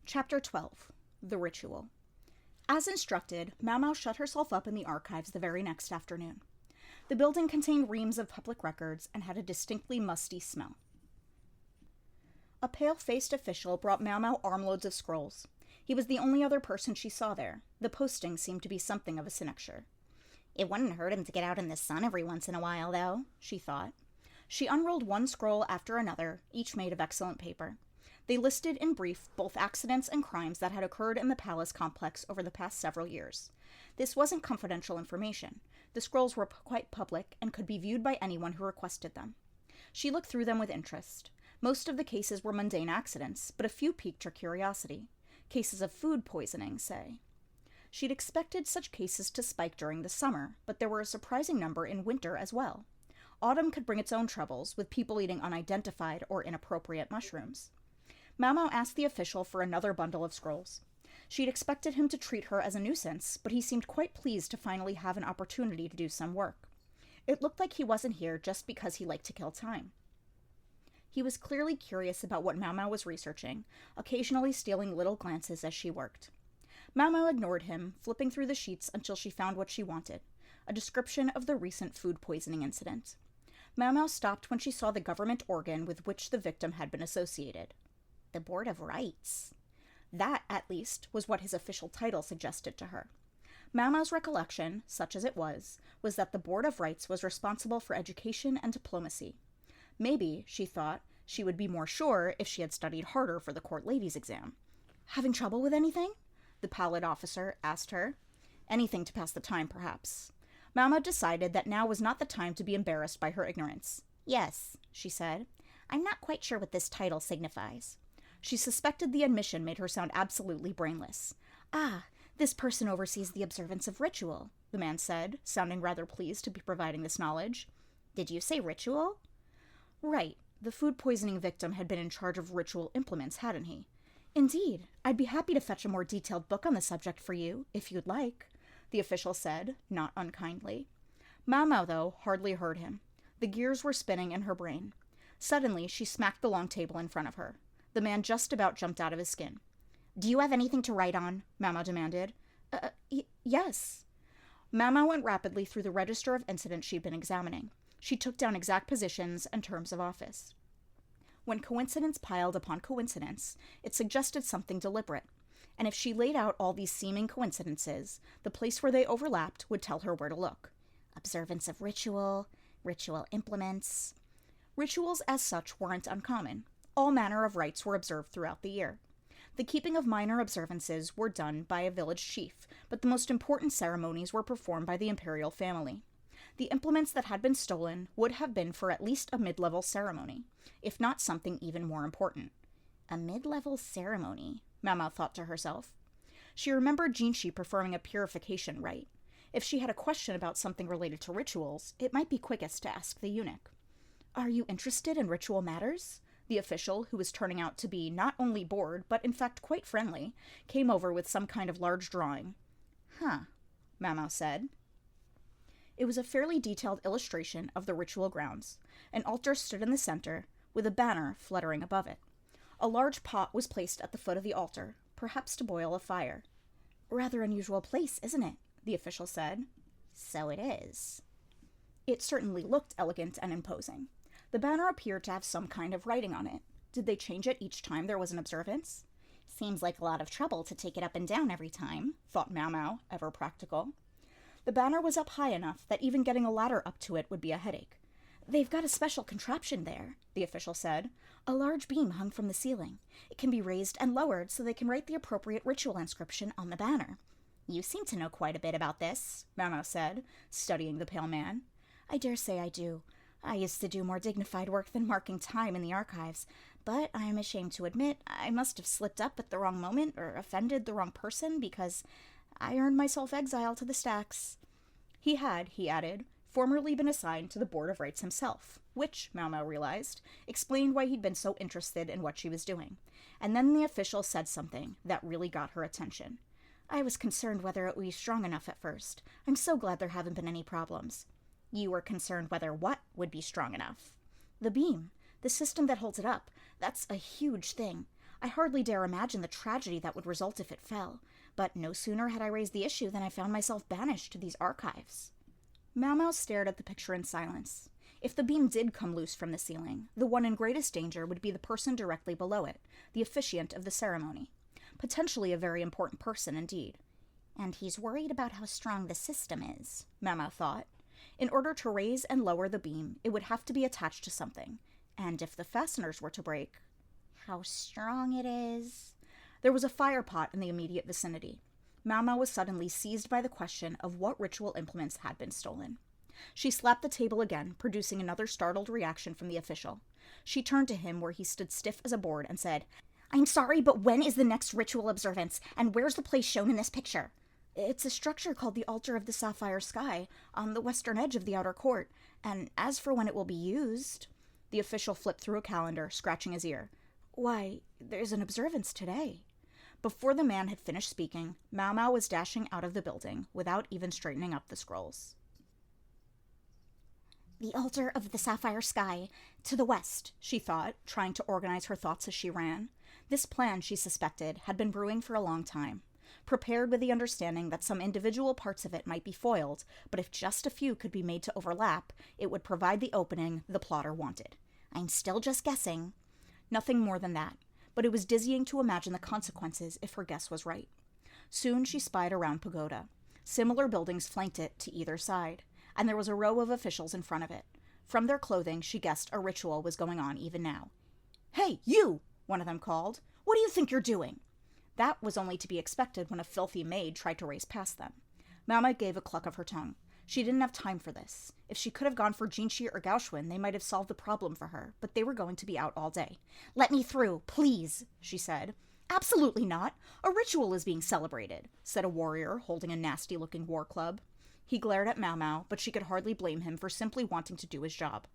Chapter 12. The Ritual. As instructed, Mau Mau shut herself up in the archives the very next afternoon. The building contained reams of public records and had a distinctly musty smell. A pale-faced official brought Mau Mau armloads of scrolls. He was the only other person she saw there. The posting seemed to be something of a sinecure. It wouldn't hurt him to get out in the sun every once in a while, though, she thought. She unrolled one scroll after another, each made of excellent paper. They listed in brief both accidents and crimes that had occurred in the palace complex over the past several years. This wasn't confidential information. The scrolls were quite public and could be viewed by anyone who requested them. She looked through them with interest. Most of the cases were mundane accidents, but a few piqued her curiosity. Cases of food poisoning, say. She'd expected such cases to spike during the summer, but there were a surprising number in winter as well. Autumn could bring its own troubles, with people eating unidentified or inappropriate mushrooms. Mau Mau asked the official for another bundle of scrolls. She'd expected him to treat her as a nuisance, but he seemed quite pleased to finally have an opportunity to do some work. It looked like he wasn't here just because he liked to kill time. He was clearly curious about what Mau Mau was researching, occasionally stealing little glances as she worked. Mau Mau ignored him, flipping through the sheets until she found what she wanted, a description of the recent food poisoning incident. Mau Mau stopped when she saw the government organ with which the victim had been associated. The Board of Rights. That, at least, was what his official title suggested to her. Mau Mau's recollection, such as it was that the Board of Rights was responsible for education and diplomacy. Maybe, she thought, she would be more sure if she had studied harder for the court ladies' exam. Having trouble with anything? The pallid officer asked her. Anything to pass the time, perhaps. Mau Mau decided that now was not the time to be embarrassed by her ignorance. Yes, she said. I'm not quite sure what this title signifies. She suspected the admission made her sound absolutely brainless. Ah, this person oversees the observance of ritual, the man said, sounding rather pleased to be providing this knowledge. Did you say ritual? Right. The food poisoning victim had been in charge of ritual implements, hadn't he? Indeed. I'd be happy to fetch a more detailed book on the subject for you, if you'd like, the official said, not unkindly. Mau Mau, though, hardly heard him. The gears were spinning in her brain. Suddenly, she smacked the long table in front of her. The man just about jumped out of his skin. Do you have anything to write on? Mau Mau demanded. Yes. Mau Mau went rapidly through the register of incidents she'd been examining. She took down exact positions and terms of office. When coincidence piled upon coincidence, it suggested something deliberate. And if she laid out all these seeming coincidences, the place where they overlapped would tell her where to look. Observance of ritual, ritual implements. Rituals as such weren't uncommon. All manner of rites were observed throughout the year. The keeping of minor observances were done by a village chief, but the most important ceremonies were performed by the imperial family. The implements that had been stolen would have been for at least a mid-level ceremony, if not something even more important. A mid-level ceremony, Mau Mau thought to herself. She remembered Jinshi performing a purification rite. If she had a question about something related to rituals, it might be quickest to ask the eunuch. Are you interested in ritual matters? The official, who was turning out to be not only bored, but in fact quite friendly, came over with some kind of large drawing. Huh, Mau Mau said. It was a fairly detailed illustration of the ritual grounds. An altar stood in the center, with a banner fluttering above it. A large pot was placed at the foot of the altar, perhaps to boil a fire. Rather unusual place, isn't it? The official said. So it is. It certainly looked elegant and imposing. The banner appeared to have some kind of writing on it. Did they change it each time there was an observance? Seems like a lot of trouble to take it up and down every time, thought Mau Mau, ever practical. The banner was up high enough that even getting a ladder up to it would be a headache. They've got a special contraption there, the official said. A large beam hung from the ceiling. It can be raised and lowered so they can write the appropriate ritual inscription on the banner. You seem to know quite a bit about this, Mau Mau said, studying the pale man. I dare say I do. I used to do more dignified work than marking time in the archives, but I am ashamed to admit I must have slipped up at the wrong moment or offended the wrong person because I earned myself exile to the stacks. He had, he added, formerly been assigned to the Board of Rights himself, which, Mau Mau realized, explained why he'd been so interested in what she was doing. And then the official said something that really got her attention. I was concerned whether it would be strong enough at first. I'm so glad there haven't been any problems. You were concerned whether what would be strong enough? The beam. The system that holds it up. That's a huge thing. I hardly dare imagine the tragedy that would result if it fell, but no sooner had I raised the issue than I found myself banished to these archives. Mau Mau stared at the picture in silence. If the beam did come loose from the ceiling, the one in greatest danger would be the person directly below it, the officiant of the ceremony. Potentially a very important person indeed. And he's worried about how strong the system is, Mau Mau thought. In order to raise and lower the beam, it would have to be attached to something. And if the fasteners were to break, how strong it is. There was a fire pot in the immediate vicinity. Mau Mau was suddenly seized by the question of what ritual implements had been stolen. She slapped the table again, producing another startled reaction from the official. She turned to him where he stood stiff as a board and said, "I'm sorry, but when is the next ritual observance, and where's the place shown in this picture?" "It's a structure called the Altar of the Sapphire Sky, on the western edge of the outer court, and as for when it will be used..." The official flipped through a calendar, scratching his ear. "Why, there's an observance today." Before the man had finished speaking, Mau Mau was dashing out of the building, without even straightening up the scrolls. "The Altar of the Sapphire Sky, to the west," she thought, trying to organize her thoughts as she ran. This plan, she suspected, had been brewing for a long time. Prepared with the understanding that some individual parts of it might be foiled, but if just a few could be made to overlap, it would provide the opening the plotter wanted. "I'm still just guessing." Nothing more than that, but it was dizzying to imagine the consequences if her guess was right. Soon she spied a round pagoda. Similar buildings flanked it to either side, and there was a row of officials in front of it. From their clothing, she guessed a ritual was going on even now. "Hey, you!" one of them called. "What do you think you're doing?" That was only to be expected when a filthy maid tried to race past them. Mau Mau gave a cluck of her tongue. She didn't have time for this. If she could have gone for Jinchi or Gaoxuan, they might have solved the problem for her, but they were going to be out all day. "Let me through, please," she said. "Absolutely not. A ritual is being celebrated," said a warrior holding a nasty-looking war club. He glared at Mau Mau, but she could hardly blame him for simply wanting to do his job.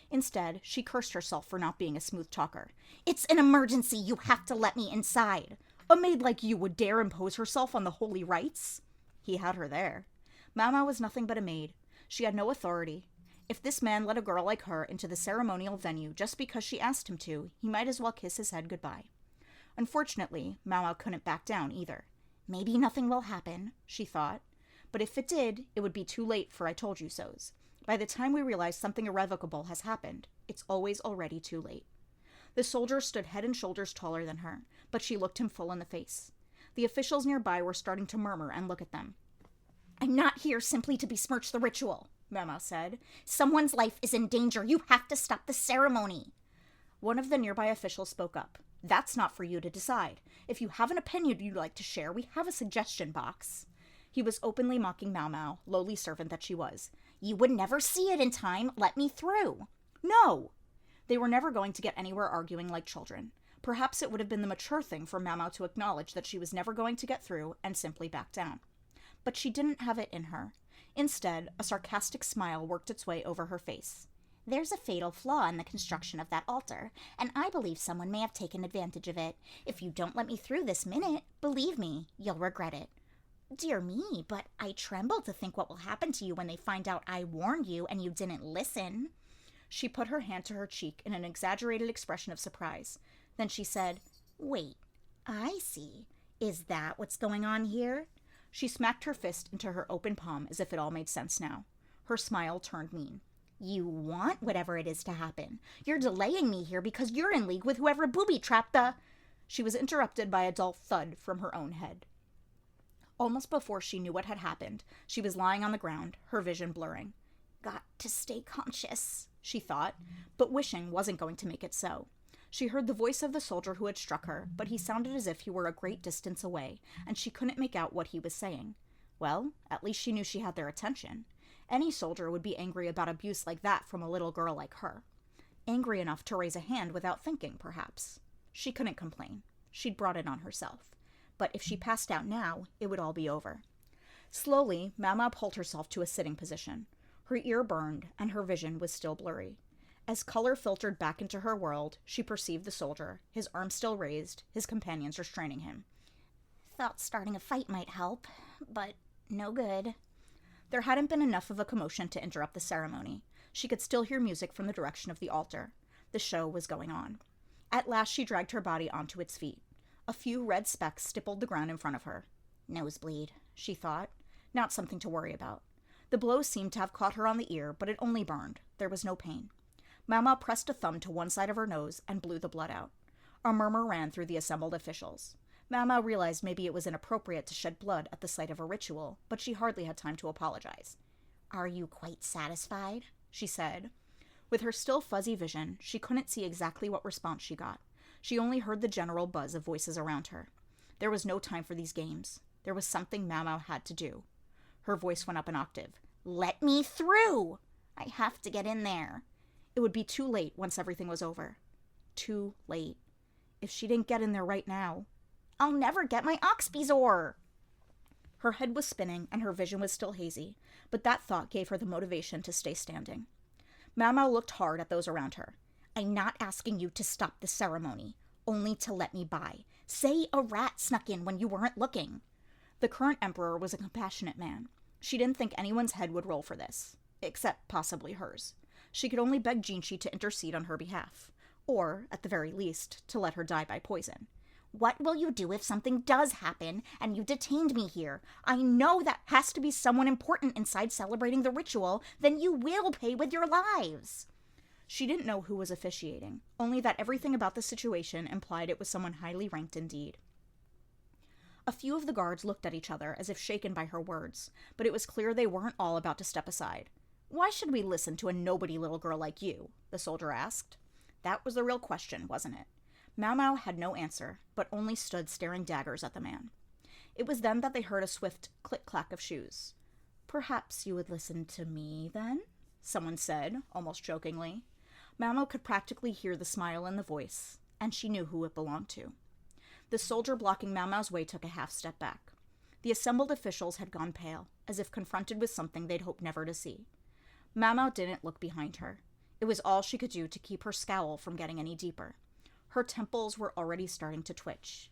Instead, she cursed herself for not being a smooth talker. "It's an emergency. You have to let me inside." "A maid like you would dare impose herself on the holy rites?" He had her there. Mau Mau was nothing but a maid. She had no authority. If this man let a girl like her into the ceremonial venue just because she asked him to, he might as well kiss his head goodbye. Unfortunately, Mau Mau couldn't back down either. "Maybe nothing will happen," she thought. But if it did, it would be too late for I told you so's. By the time we realize something irrevocable has happened, it's always already too late. The soldier stood head and shoulders taller than her, but she looked him full in the face. The officials nearby were starting to murmur and look at them. "I'm not here simply to besmirch the ritual," Mau Mau said. "Someone's life is in danger. You have to stop the ceremony." One of the nearby officials spoke up. "That's not for you to decide. If you have an opinion you'd like to share, we have a suggestion box." He was openly mocking Mau Mau, lowly servant that she was. "You would never see it in time. Let me through." "No!" They were never going to get anywhere arguing like children. Perhaps it would have been the mature thing for Mau Mau to acknowledge that she was never going to get through and simply back down. But she didn't have it in her. Instead, a sarcastic smile worked its way over her face. "There's a fatal flaw in the construction of that altar, and I believe someone may have taken advantage of it. If you don't let me through this minute, believe me, you'll regret it." "Dear me, but I tremble to think what will happen to you when they find out I warned you and you didn't listen." She put her hand to her cheek in an exaggerated expression of surprise. Then she said, "Wait, I see. Is that what's going on here?" She smacked her fist into her open palm as if it all made sense now. Her smile turned mean. "You want whatever it is to happen. You're delaying me here because you're in league with whoever booby-trapped the..." She was interrupted by a dull thud from her own head. Almost before she knew what had happened, she was lying on the ground, her vision blurring. "Got to stay conscious," she thought, but wishing wasn't going to make it so. She heard the voice of the soldier who had struck her, but he sounded as if he were a great distance away, and she couldn't make out what he was saying. Well, at least she knew she had their attention. Any soldier would be angry about abuse like that from a little girl like her. Angry enough to raise a hand without thinking, perhaps. She couldn't complain. She'd brought it on herself. But if she passed out now, it would all be over. Slowly, Mau Mau pulled herself to a sitting position. Her ear burned, and her vision was still blurry. As color filtered back into her world, she perceived the soldier, his arm still raised, his companions restraining him. "Thought starting a fight might help, but no good." There hadn't been enough of a commotion to interrupt the ceremony. She could still hear music from the direction of the altar. The show was going on. At last she dragged her body onto its feet. A few red specks stippled the ground in front of her. Nosebleed, she thought. Not something to worry about. The blow seemed to have caught her on the ear, but it only burned. There was no pain. Mama pressed a thumb to one side of her nose and blew the blood out. A murmur ran through the assembled officials. Mama realized maybe it was inappropriate to shed blood at the site of a ritual, but she hardly had time to apologize. "Are you quite satisfied?" she said. With her still fuzzy vision, she couldn't see exactly what response she got. She only heard the general buzz of voices around her. There was no time for these games. There was something Mau had to do. Her voice went up an octave. "Let me through! I have to get in there." It would be too late once everything was over. Too late. If she didn't get in there right now, "I'll never get my oxbezoar!" Her head was spinning and her vision was still hazy, but that thought gave her the motivation to stay standing. Mau looked hard at those around her. "I'm not asking you to stop the ceremony, only to let me by. Say a rat snuck in when you weren't looking." The current emperor was a compassionate man. She didn't think anyone's head would roll for this, except possibly hers. She could only beg Jinchi to intercede on her behalf, or, at the very least, to let her die by poison. "What will you do if something does happen and you detained me here? I know that has to be someone important inside celebrating the ritual. Then you will pay with your lives." She didn't know who was officiating, only that everything about the situation implied it was someone highly ranked indeed. A few of the guards looked at each other as if shaken by her words, but it was clear they weren't all about to step aside. "Why should we listen to a nobody little girl like you?" the soldier asked. That was the real question, wasn't it? Mau had no answer, but only stood staring daggers at the man. It was then that they heard a swift click-clack of shoes. "Perhaps you would listen to me, then?" someone said, almost jokingly. Mau could practically hear the smile in the voice, and she knew who it belonged to. The soldier blocking Mau's way took a half step back. The assembled officials had gone pale, as if confronted with something they'd hoped never to see. Mau didn't look behind her. It was all she could do to keep her scowl from getting any deeper. Her temples were already starting to twitch.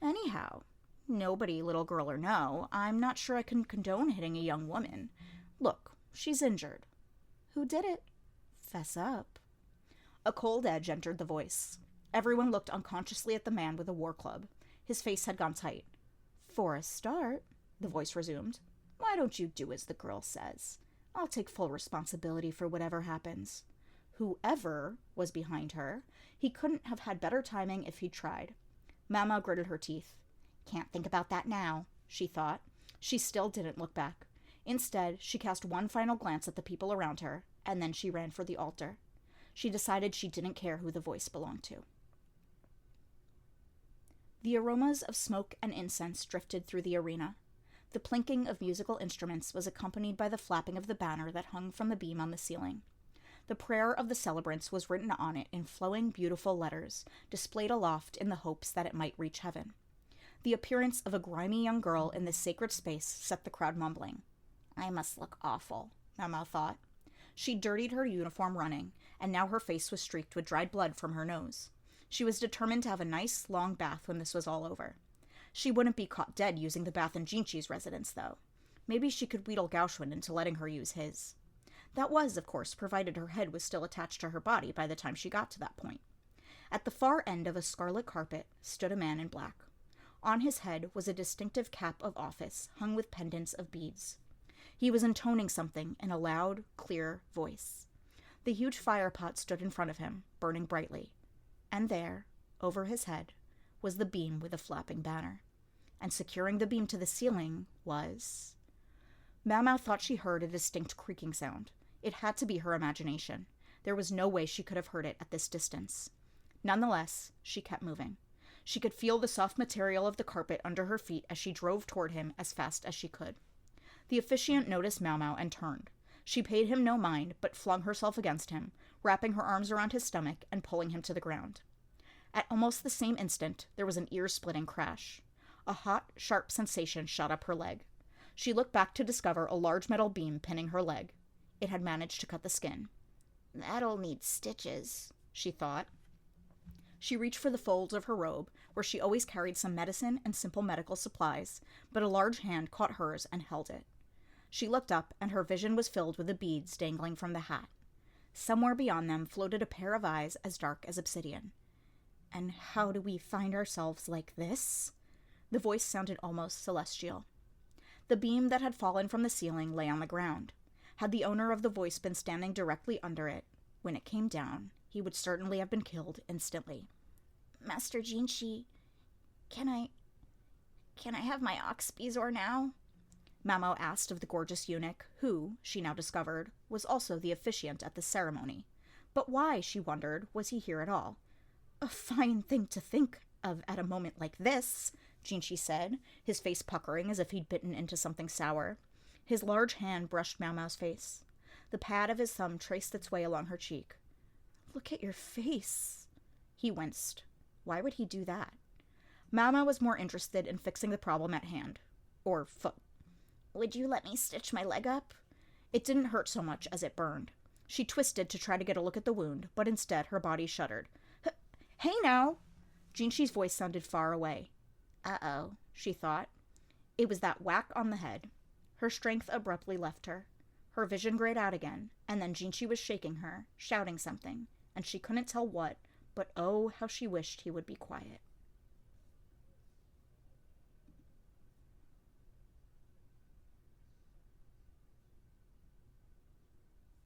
"Anyhow, nobody, little girl or no, I'm not sure I can condone hitting a young woman. Look, she's injured." "Who did it?" "Fess up." A cold edge entered the voice. Everyone looked unconsciously at the man with a war club. His face had gone tight. "For a start," the voice resumed, "why don't you do as the girl says? I'll take full responsibility for whatever happens." Whoever was behind her, he couldn't have had better timing if he'd tried. Mau gritted her teeth. "Can't think about that now," she thought. She still didn't look back. Instead, she cast one final glance at the people around her, and then she ran for the altar. She decided she didn't care who the voice belonged to. The aromas of smoke and incense drifted through the arena. The plinking of musical instruments was accompanied by the flapping of the banner that hung from the beam on the ceiling. The prayer of the celebrants was written on it in flowing, beautiful letters, displayed aloft in the hopes that it might reach heaven. The appearance of a grimy young girl in this sacred space set the crowd mumbling. "I must look awful," Mau thought. She dirtied her uniform running, and now her face was streaked with dried blood from her nose. She was determined to have a nice, long bath when this was all over. She wouldn't be caught dead using the bath in Jinchi's residence, though. Maybe she could wheedle Gaoxuan into letting her use his. That was, of course, provided her head was still attached to her body by the time she got to that point. At the far end of a scarlet carpet stood a man in black. On his head was a distinctive cap of office hung with pendants of beads. He was intoning something in a loud, clear voice. The huge fire pot stood in front of him, burning brightly. And there, over his head, was the beam with a flapping banner. And securing the beam to the ceiling was... Mau thought she heard a distinct creaking sound. It had to be her imagination. There was no way she could have heard it at this distance. Nonetheless, she kept moving. She could feel the soft material of the carpet under her feet as she drove toward him as fast as she could. The officiant noticed Mau and turned. She paid him no mind, but flung herself against him, wrapping her arms around his stomach and pulling him to the ground. At almost the same instant, there was an ear-splitting crash. A hot, sharp sensation shot up her leg. She looked back to discover a large metal beam pinning her leg. It had managed to cut the skin. "That'll need stitches," she thought. She reached for the folds of her robe, where she always carried some medicine and simple medical supplies, but a large hand caught hers and held it. She looked up, and her vision was filled with the beads dangling from the hat. Somewhere beyond them floated a pair of eyes as dark as obsidian. And how do we find ourselves like this? The voice sounded almost celestial. The beam that had fallen from the ceiling lay on the ground. Had the owner of the voice been standing directly under it, when it came down, he would certainly have been killed instantly. Master Jinshi, can I have my ox bezoar now? Mamo asked of the gorgeous eunuch, who, she now discovered, was also the officiant at the ceremony. But why, she wondered, was he here at all? A fine thing to think of at a moment like this, Jinshi said, his face puckering as if he'd bitten into something sour. His large hand brushed Mao's face. The pad of his thumb traced its way along her cheek. Look at your face. He winced. Why would he do that? Mao was more interested in fixing the problem at hand. Or foot. Would you let me stitch my leg up? It didn't hurt so much as it burned. She twisted to try to get a look at the wound, but instead her body shuddered. Hey now! Jinshi's voice sounded far away. Uh-oh, she thought. It was that whack on the head. Her strength abruptly left her. Her vision grayed out again, and then Jinshi was shaking her, shouting something, and she couldn't tell what, but oh, how she wished he would be quiet.